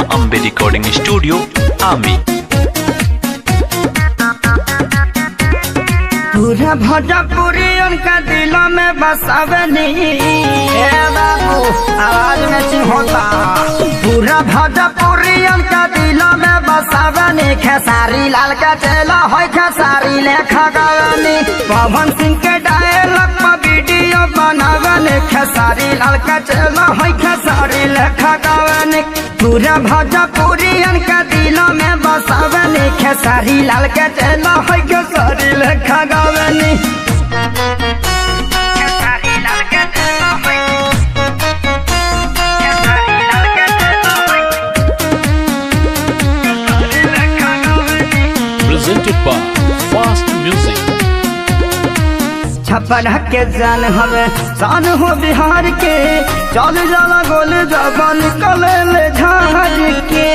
माँ Ambe recording studio आमी। पूरा भोजपुरी उनका दिलों में बसावनी बाबू आवाज में चिन्होता। पूरा भोजपुरी उनका दिलों में बसावनी खेसारी लाल का चेला होय खेसारी लेखा गावनी। पवन सिंह के डायलॉग पर वीडियो बनावनी खेसारी लाल का चेला होय खेसारी लेखा गावनी। पूरा भोजपुरी उनका दिलों में बसावनी खेसारी लाल का चेला होय खेसारी लेखा गावनी। Presented by Fast Music। छप्पन के जान हमें शान हो बिहार के चल जाला गोल जबा निकले ले झाज के।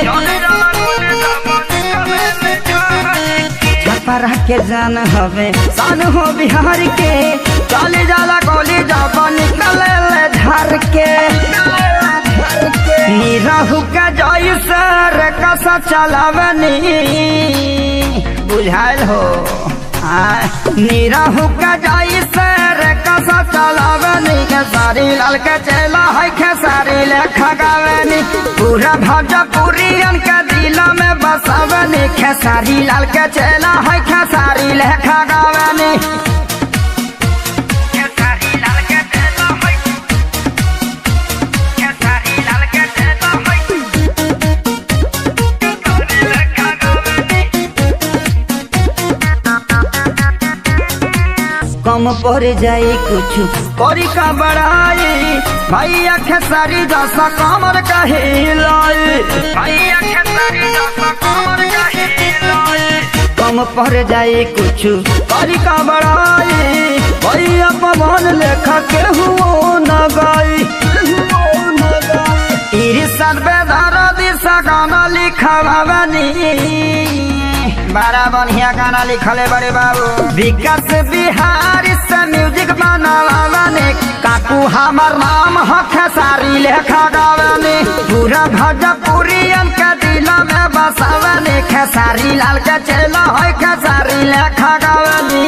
छप्पर के जान हमें शान हो बिहार के चल जाला गोली जबा निकले ले झार के। निराहु का जय सर कसा चलावनी बुझाइल हो। निराहु का जाई सर कसा चलावनी खेसारी लाल के चेला है खेसारी लेखा गावनी। पूरा भोजपुरी उनका दिल में बसावनी खेसारी लाल के चेला है खेसारी लेखा गावनी। कम पड़ जाए कुछ करी का बड़ाई भैया खेसारी जैसा कमर का हिलाई। भैया खेसारी जैसा कमर का हिलाई। कम पड़ जाए कुछ करी का बड़ाई भैया पवन लेखा के हुओ न गाई। इरशाद बेदारा दिशा गाना लिखवावनी बड़ा बढ़िया गाना लिखले बड़े बाबू। विकास बिहारी से म्यूजिक बनावाने काकू हमार नाम है खेसारी लेखा गावनी। पूरा भोजपुरी उनका दिल में बसावनी खेसारी लाल का चेला है खेसारी लेखा गावनी।